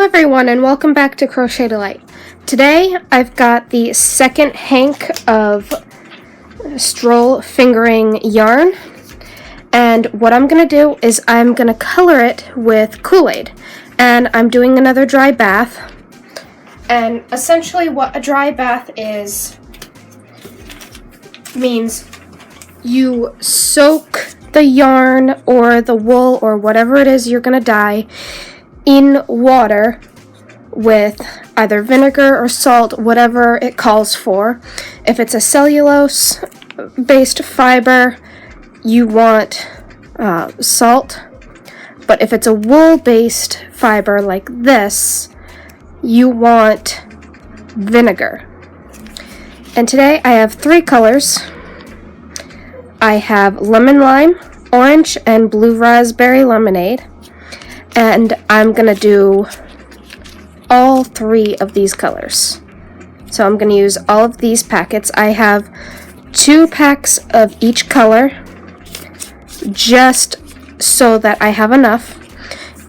everyone, and welcome back to Crochet Delight. Today I've got the second hank of stroll fingering yarn, and what I'm going to do is I'm going to color it with Kool-Aid, and I'm doing another dry bath. And essentially what a dry bath means you soak the yarn or the wool or whatever it is you're going to dye in water with either vinegar or salt, whatever it calls for. If it's a cellulose-based fiber, you want salt. But if it's a wool-based fiber like this, you want vinegar. And today I have three colors. I have lemon lime, orange, and blue raspberry lemonade. And I'm going to do all three of these colors. So I'm going to use all of these packets. I have 2 packs of each color just so that I have enough.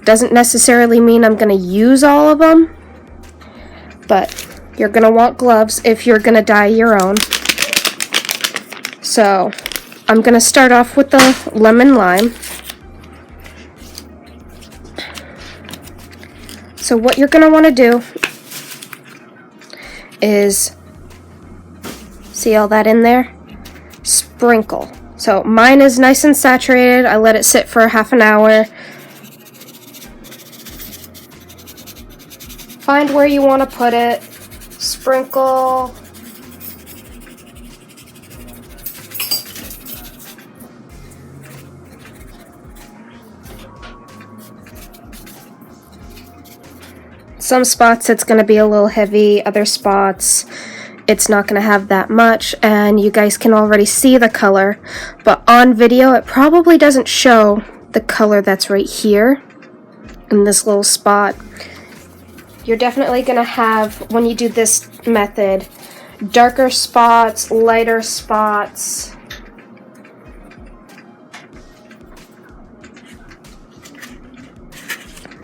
Doesn't necessarily mean I'm going to use all of them, but you're going to want gloves if you're going to dye your own. So I'm going to start off with the lemon lime. So what you're going to want to do is, see all that in there? Sprinkle. So mine is nice and saturated. I let it sit for half an hour. Find where you want to put it. Sprinkle. Some spots it's going to be a little heavy, other spots it's not going to have that much, and you guys can already see the color, but on video it probably doesn't show the color that's right here in this little spot. You're definitely going to have, when you do this method, darker spots, lighter spots.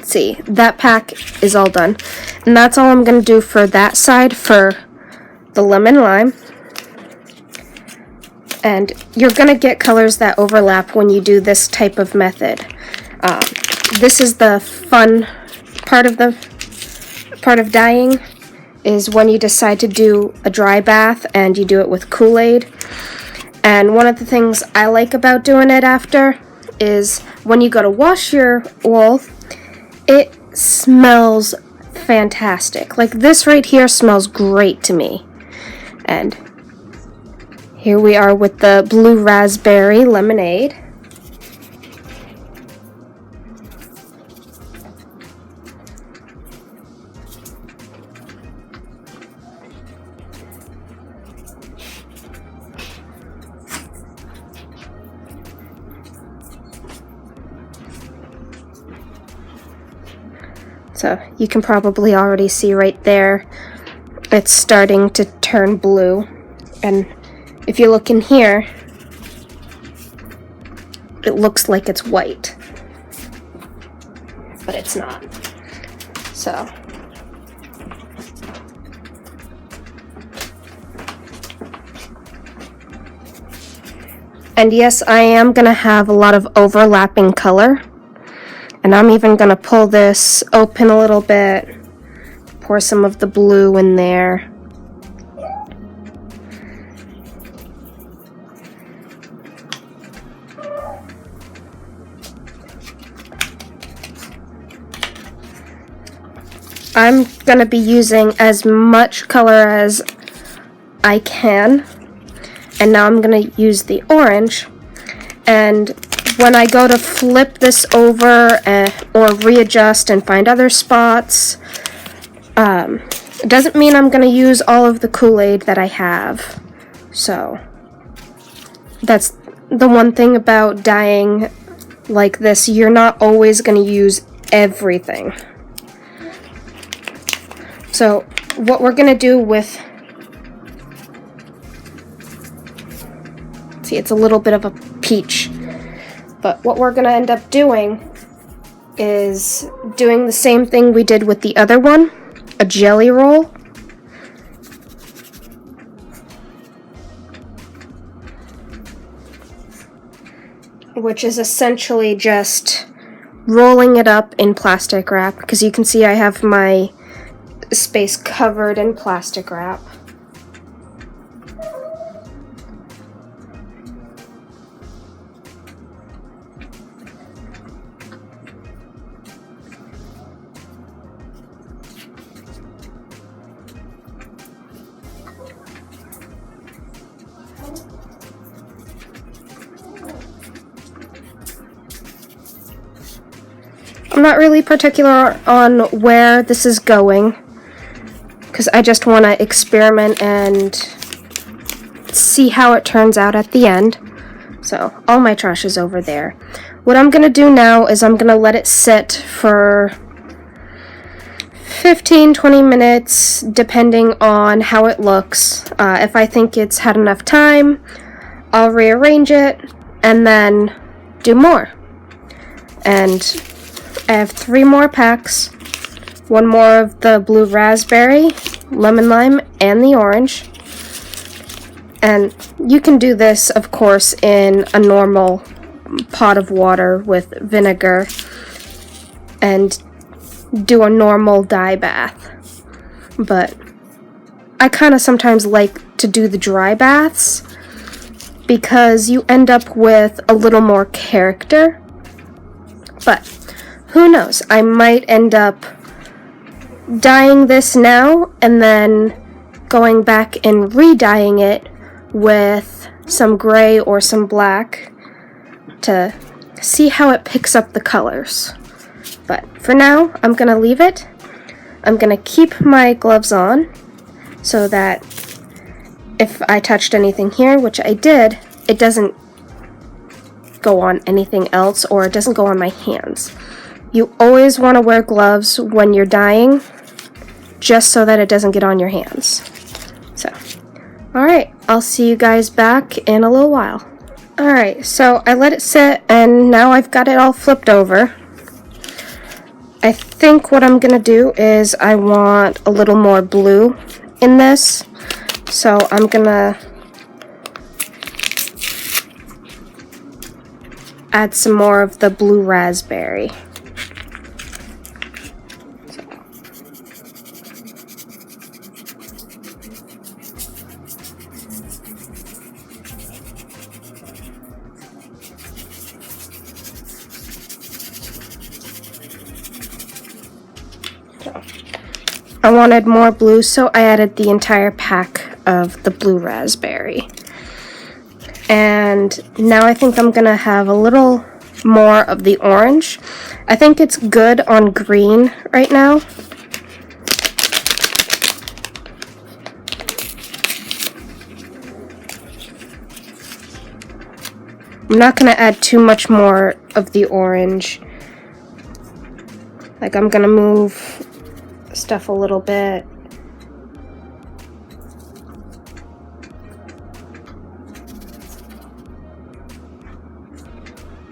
See, that pack is all done, and that's all I'm going to do for that side for the lemon lime. And you're going to get colors that overlap when you do this type of method. This is the fun part of dyeing, is when you decide to do a dry bath and you do it with Kool-Aid. And one of the things I like about doing it after is when you go to wash your wool, it smells fantastic. Like this right here smells great to me. And here we are with the blue raspberry lemonade. So you can probably already see right there, it's starting to turn blue. And if you look in here, it looks like it's white, but it's not. So and yes, I am going to have a lot of overlapping color. And I'm even going to pull this open a little bit, pour some of the blue in there. I'm going to be using as much color as I can. And now I'm going to use the orange. And when I go to flip this over or readjust and find other spots, it doesn't mean I'm going to use all of the Kool-Aid that I have. So that's the one thing about dyeing like this. You're not always going to use everything. So what we're going to do with, see, it's a little bit of a peach. But what we're going to end up doing is doing the same thing we did with the other one, a jelly roll. Which is essentially just rolling it up in plastic wrap, because you can see I have my space covered in plastic wrap. I'm not really particular on where this is going, because I just want to experiment and see how it turns out at the end. So all my trash is over there. What I'm going to do now is I'm going to let it sit for 15-20 minutes, depending on how it looks. If I think it's had enough time, I'll rearrange it and then do more. And I have 3 more packs, 1 more of the blue raspberry, lemon lime, and the orange. And you can do this, of course, in a normal pot of water with vinegar and do a normal dye bath. But I kind of sometimes like to do the dry baths because you end up with a little more character. But who knows, I might end up dyeing this now and then going back and re-dyeing it with some gray or some black to see how it picks up the colors. But for now, I'm going to leave it. I'm going to keep my gloves on so that if I touched anything here, which I did, it doesn't go on anything else, or it doesn't go on my hands. You always want to wear gloves when you're dyeing, just so that it doesn't get on your hands. So, alright, I'll see you guys back in a little while. Alright, so I let it sit, and now I've got it all flipped over. I think what I'm going to do is I want a little more blue in this, so I'm going to add some more of the blue raspberry. I wanted more blue, so I added the entire pack of the blue raspberry. And now I think I'm gonna have a little more of the orange. I think it's good on green right now. I'm not gonna add too much more of the orange. Like, I'm gonna move stuff a little bit.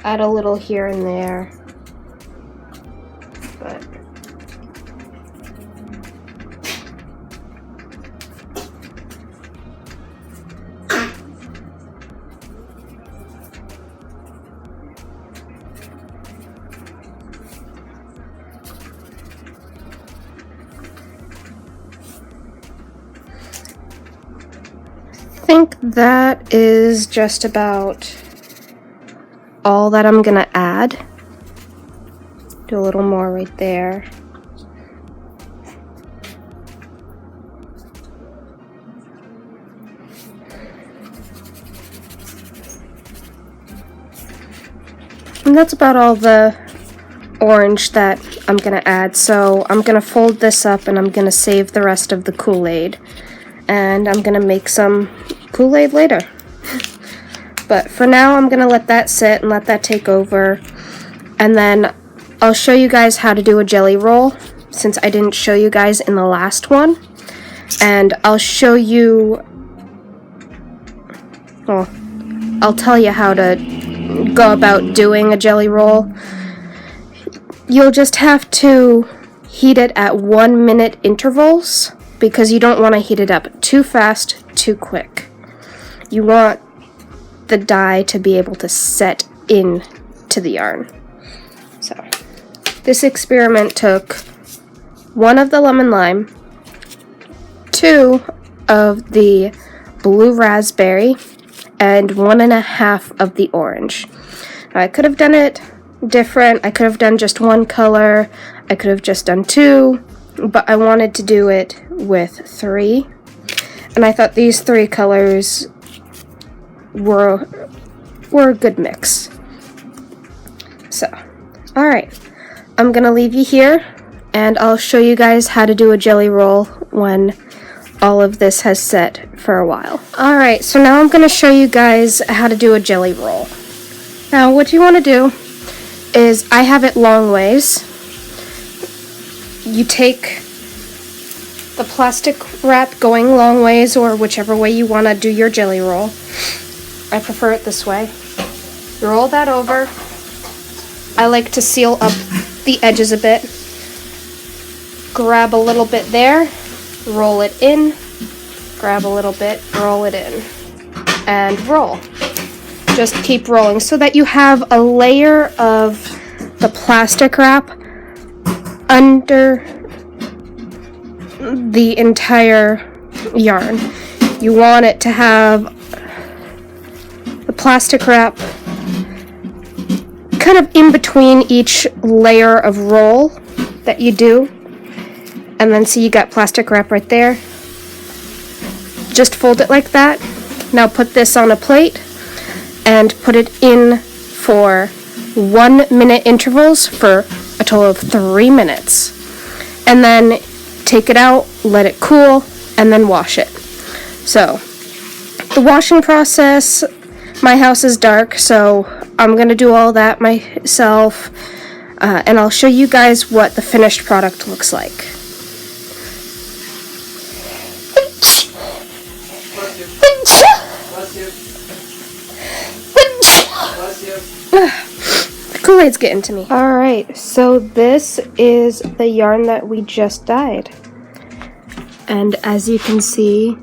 Add a little here and there. But I think that is just about all that I'm gonna add. Do a little more right there. And that's about all the orange that I'm gonna add. So I'm gonna fold this up and I'm gonna save the rest of the Kool-Aid. And I'm gonna make some Kool-Aid later. But for now, I'm gonna let that sit and let that take over. And then I'll show you guys how to do a jelly roll, since I didn't show you guys in the last one. And I'll show you, well, I'll tell you how to go about doing a jelly roll. you'll just have to heat it at 1 minute intervals because you don't want to heat it up too fast, too quick. You want the dye to be able to set into the yarn. So this experiment took 1 of the lemon lime, 2 of the blue raspberry, and 1.5 of the orange. Now, I could have done it different. I could have done just 1 color. I could have just done 2, but I wanted to do it with 3. And I thought these 3 colors were a good mix. So, alright. I'm gonna leave you here, and I'll show you guys how to do a jelly roll when all of this has set for a while. Alright, so now I'm gonna show you guys how to do a jelly roll. Now, what you want to do is, I have it long ways. You take the plastic wrap going long ways, or whichever way you want to do your jelly roll. I prefer it this way. You roll that over. I like to seal up the edges a bit. Grab a little bit there, roll it in, grab a little bit, roll it in, and roll. Just keep rolling so that you have a layer of the plastic wrap under the entire yarn. You want it to have the plastic wrap kind of in between each layer of roll that you do. And then see, you got plastic wrap right there. Just fold it like that. Now put this on a plate and put it in for 1 minute intervals for a total of 3 minutes. And then take it out, let it cool, and then wash it. So, the washing process, my house is dark, so I'm going to do all that myself, and I'll show you guys what the finished product looks like. The Kool-Aid's getting to me. Alright, so this is the yarn that we just dyed. And as you can see,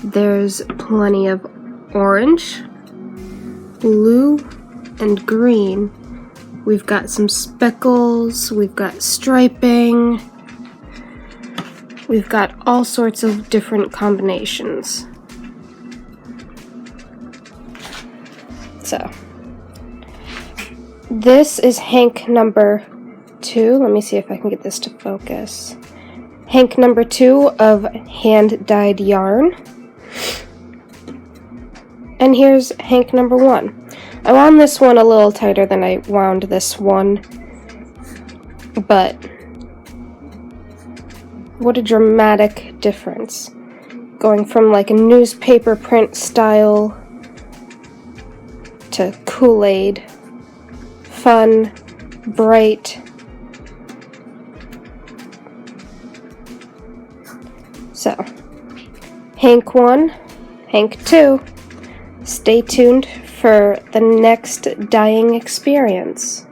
there's plenty of orange, blue, and green. We've got some speckles, we've got striping, we've got all sorts of different combinations. So, this is hank number 2. Let me see if I can get this to focus. Hank number 2 of hand-dyed yarn. And here's hank number 1. I wound this one a little tighter than I wound this one, but what a dramatic difference. Going from like a newspaper print style to Kool-Aid. Fun, bright. So, hank 1, hank 2. Stay tuned for the next dyeing experience.